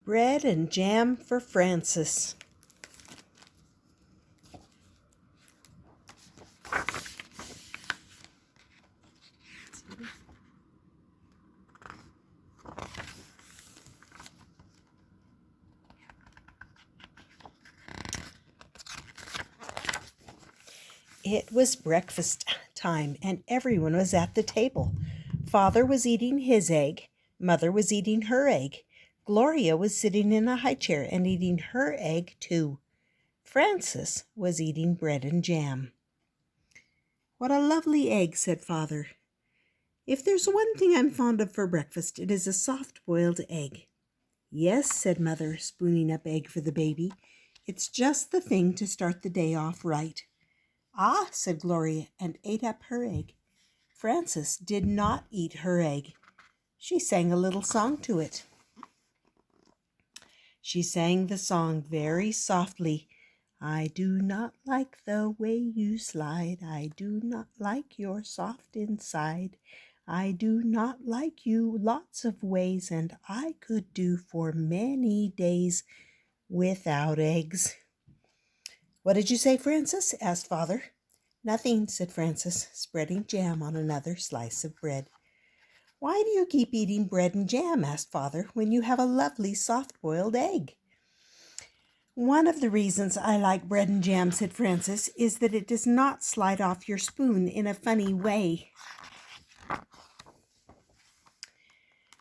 Bread and jam for Francis. It was breakfast time, and everyone was at the table. Father was eating his egg. Mother was eating her egg. Gloria was sitting in a high chair and eating her egg too. Francis was eating bread and jam. "What a lovely egg," said Father. "If there's one thing I'm fond of for breakfast, it is a soft-boiled egg." "Yes," said Mother, spooning up egg for the baby. "It's just the thing to start the day off right." "Ah," said Gloria, and ate up her egg. Frances did not eat her egg. She sang a little song to it. She sang the song very softly. "I do not like the way you slide. I do not like your soft inside. I do not like you lots of ways, and I could do for many days without eggs." "What did you say, Frances?" asked Father. "Nothing," said Frances, spreading jam on another slice of bread. "Why do you keep eating bread and jam?" asked Father, "when you have a lovely soft-boiled egg?" "One of the reasons I like bread and jam," said Frances, "is that it does not slide off your spoon in a funny way."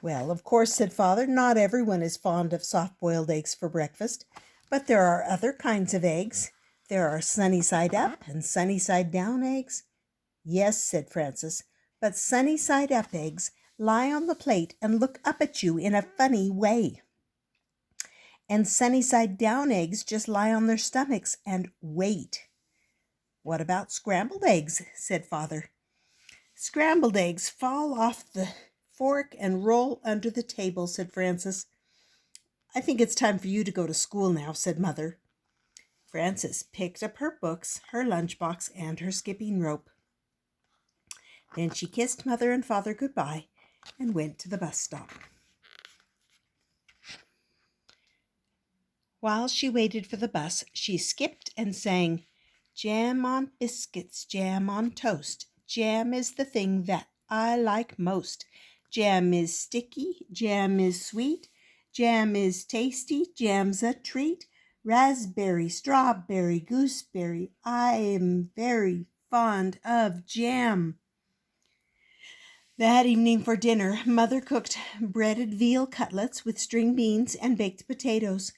"Well, of course," said Father, "not everyone is fond of soft-boiled eggs for breakfast, but there are other kinds of eggs. There are sunny-side-up and sunny-side-down eggs." "Yes," said Frances, "but sunny-side-up eggs lie on the plate and look up at you in a funny way. And sunny-side-down eggs just lie on their stomachs and wait." "What about scrambled eggs?" said Father. "Scrambled eggs fall off the fork and roll under the table," said Frances. "I think it's time for you to go to school now," said Mother. Frances picked up her books, her lunchbox, and her skipping rope. Then she kissed Mother and Father goodbye and went to the bus stop. While she waited for the bus, she skipped and sang, "Jam on biscuits, jam on toast. Jam is the thing that I like most. Jam is sticky, jam is sweet. Jam is tasty, jam's a treat. Raspberry, strawberry, gooseberry. I am very fond of jam." That evening for dinner, Mother cooked breaded veal cutlets with string beans and baked potatoes.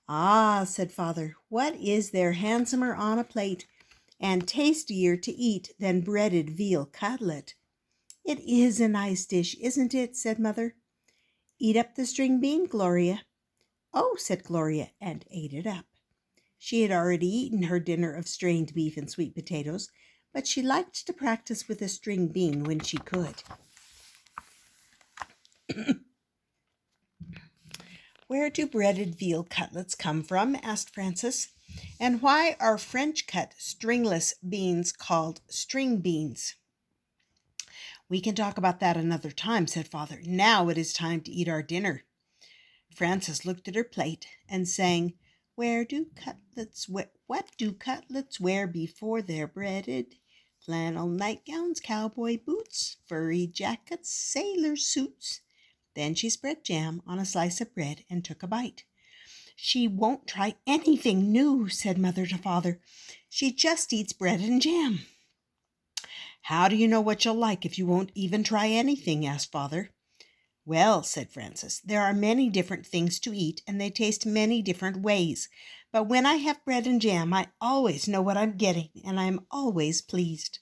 "Ah," said Father, "what is there handsomer on a plate and tastier to eat than breaded veal cutlet?" "It is a nice dish, isn't it?" said Mother. "Eat up the string bean, Gloria." "Oh," said Gloria, and ate it up. She had already eaten her dinner of strained beef and sweet potatoes, but she liked to practice with a string bean when she could. "Where do breaded veal cutlets come from?" asked Frances. "And why are French-cut stringless beans called string beans?" "We can talk about that another time," said Father. "Now it is time to eat our dinner." Frances looked at her plate and sang, What do cutlets wear before they're breaded? Flannel nightgowns, cowboy boots, furry jackets, sailor suits." Then she spread jam on a slice of bread and took a bite. "She won't try anything new," said Mother to Father. "She just eats bread and jam." "How do you know what you'll like if you won't even try anything?" asked Father. "Well," said Frances, "there are many different things to eat, and they taste many different ways. But when I have bread and jam, I always know what I'm getting, and I'm always pleased."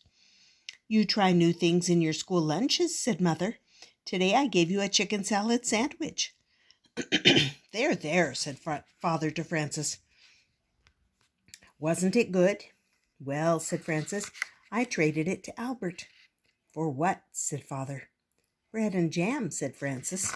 "You try new things in your school lunches," said Mother. "Today I gave you a chicken salad sandwich." There," said Father to Frances. "Wasn't it good?" "Well," said Frances, "I traded it to Albert." "For what?" said Father. "Bread and jam," said Frances.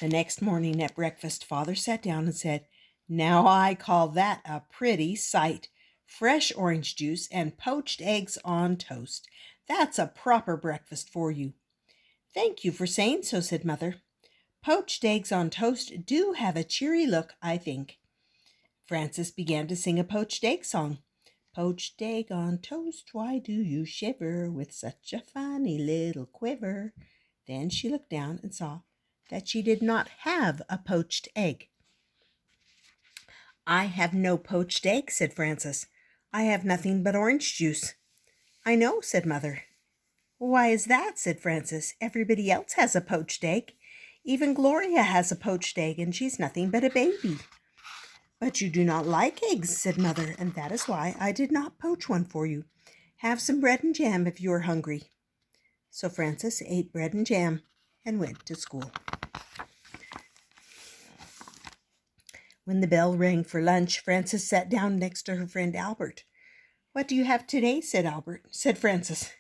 The next morning at breakfast, Father sat down and said, "Now I call that a pretty sight. Fresh orange juice and poached eggs on toast. That's a proper breakfast for you." Thank you for saying so, said Mother. Poached eggs on toast do have a cheery look, I think. Frances began to sing a poached egg song. Poached egg on toast, why do you shiver with such a funny little quiver? Then she looked down and saw that she did not have a poached egg. I have no poached egg, said Frances. I have nothing but orange juice. I know, said Mother. Why is that? Said Frances. Everybody else has a poached egg. Even Gloria has a poached egg, and she's nothing but a baby. But you do not like eggs, said Mother, and that is why I did not poach one for you. Have some bread and jam if you are hungry. So Frances ate bread and jam and went to school. When the bell rang for lunch, Frances sat down next to her friend Albert. What do you have today? said Frances.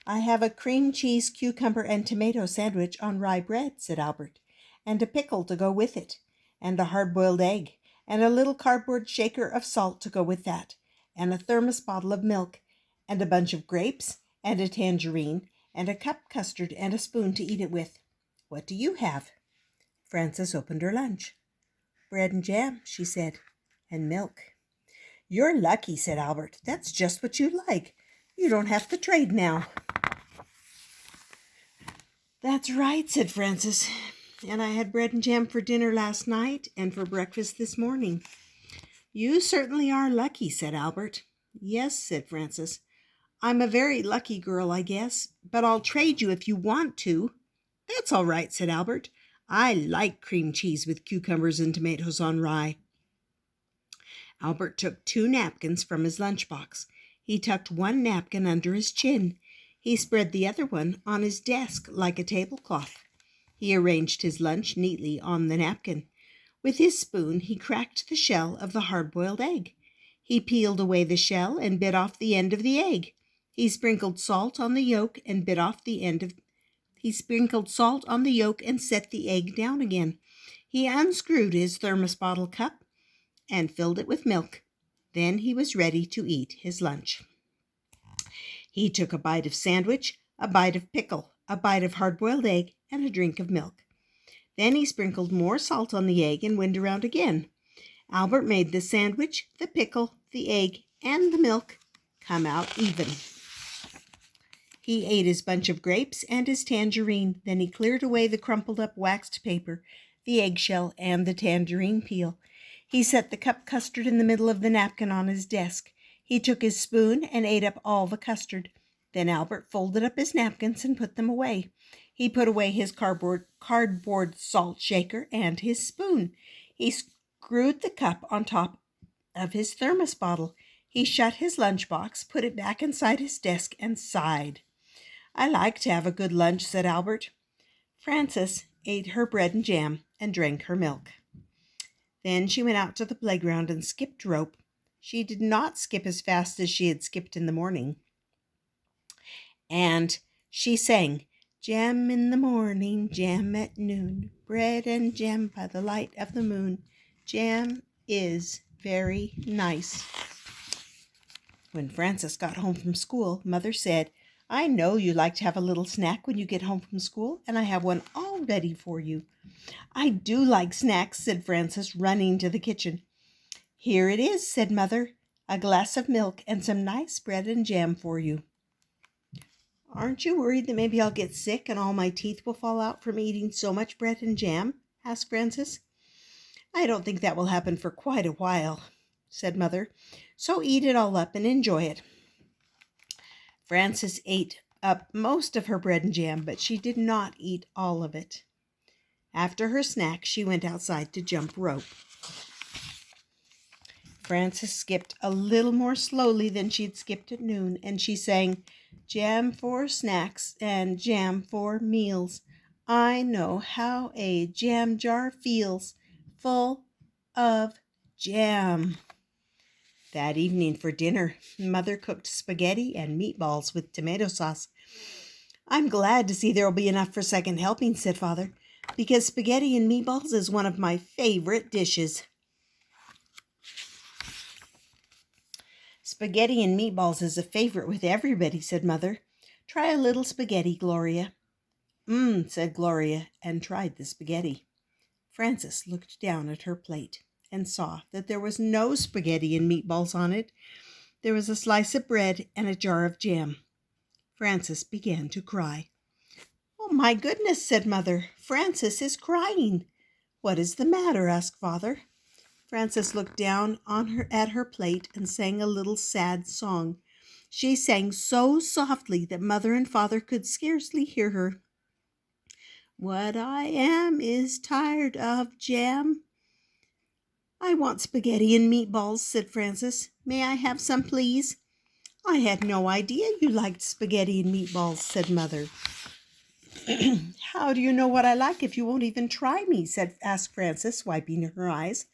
I have a cream cheese, cucumber, and tomato sandwich on rye bread, said Albert, and a pickle to go with it, and a hard-boiled egg, and a little cardboard shaker of salt to go with that, and a thermos bottle of milk, and a bunch of grapes, and a tangerine, and a cup custard, and a spoon to eat it with. What do you have? Frances opened her lunch. Bread and jam, she said, and milk. You're lucky, said Albert. That's just what you like. You don't have to trade now. That's right, said Frances. And I had bread and jam for dinner last night and for breakfast this morning. You certainly are lucky, said Albert. Yes, said Frances. I'm a very lucky girl, I guess, but I'll trade you if you want to. That's all right, said Albert. I like cream cheese with cucumbers and tomatoes on rye. Albert took 2 napkins from his lunchbox. He tucked one napkin under his chin. He spread the other one on his desk like a tablecloth. He arranged his lunch neatly on the napkin. With his spoon, he cracked the shell of the hard-boiled egg. He peeled away the shell and bit off the end of the egg. He sprinkled salt on the yolk and bit off the end of He sprinkled salt on the yolk and set the egg down again. He unscrewed his thermos bottle cup and filled it with milk. Then he was ready to eat his lunch. He took a bite of sandwich, a bite of pickle, a bite of hard-boiled egg, and a drink of milk. Then he sprinkled more salt on the egg and went around again. Albert made the sandwich, the pickle, the egg, and the milk come out even. He ate his bunch of grapes and his tangerine. Then he cleared away the crumpled-up waxed paper, the eggshell, and the tangerine peel. He set the cup custard in the middle of the napkin on his desk. He took his spoon and ate up all the custard. Then Albert folded up his napkins and put them away. He put away his cardboard salt shaker and his spoon. He screwed the cup on top of his thermos bottle. He shut his lunchbox, put it back inside his desk, and sighed. I like to have a good lunch, said Albert. Frances ate her bread and jam and drank her milk. Then she went out to the playground and skipped rope. She did not skip as fast as she had skipped in the morning. And she sang, Jam in the morning, jam at noon, bread and jam by the light of the moon. Jam is very nice. When Frances got home from school, Mother said, I know you like to have a little snack when you get home from school, and I have one all ready for you. I do like snacks, said Frances, running to the kitchen. Here it is, said Mother, a glass of milk and some nice bread and jam for you. Aren't you worried that maybe I'll get sick and all my teeth will fall out from eating so much bread and jam? Asked Frances. I don't think that will happen for quite a while, said Mother. So eat it all up and enjoy it. Frances ate up most of her bread and jam, but she did not eat all of it. After her snack, she went outside to jump rope. Frances skipped a little more slowly than she'd skipped at noon, and she sang, Jam for snacks and jam for meals. I know how a jam jar feels, full of jam. That evening for dinner, Mother cooked spaghetti and meatballs with tomato sauce. I'm glad to see there will be enough for second helping, said Father, because spaghetti and meatballs is one of my favorite dishes. Spaghetti and meatballs is a favorite with everybody, said Mother. Try a little spaghetti, Gloria. said Gloria, and tried the spaghetti. Frances looked down at her plate and saw that there was no spaghetti and meatballs on it. There was a slice of bread and a jar of jam. Frances began to cry. "Oh, my goodness," said Mother. "Frances is crying." "What is the matter?" asked Father. Frances looked down at her plate and sang a little sad song. She sang so softly that Mother and Father could scarcely hear her. "What I am is tired of jam." "I want spaghetti and meatballs," said Frances. "May I have some, please?" "I had no idea you liked spaghetti and meatballs," said Mother. "How do you know what I like if you won't even try me?" asked Frances, wiping her eyes.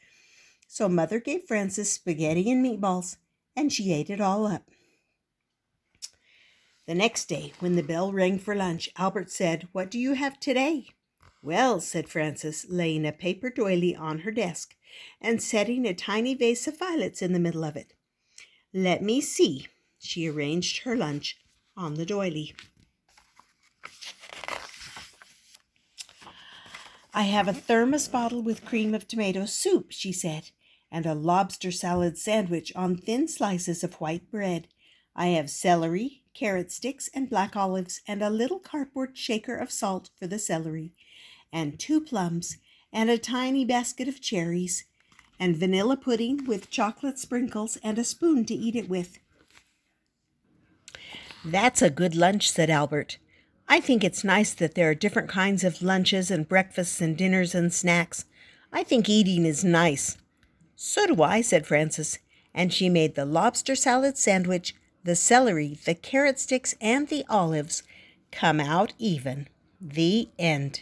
So Mother gave Frances spaghetti and meatballs, and she ate it all up. The next day, when the bell rang for lunch, Albert said, "What do you have today?" "Well," said Frances, laying a paper doily on her desk and setting a tiny vase of violets in the middle of it. "Let me see." She arranged her lunch on the doily. "I have a thermos bottle with cream of tomato soup," she said, "and a lobster salad sandwich on thin slices of white bread. I have celery, carrot sticks, and black olives, and a little cardboard shaker of salt for the celery, and 2 plums, and a tiny basket of cherries, and vanilla pudding with chocolate sprinkles, and a spoon to eat it with." "That's a good lunch," said Albert. "I think it's nice that there are different kinds of lunches and breakfasts and dinners and snacks. I think eating is nice." "So do I," said Frances, and she made the lobster salad sandwich, the celery, the carrot sticks, and the olives come out even. The end.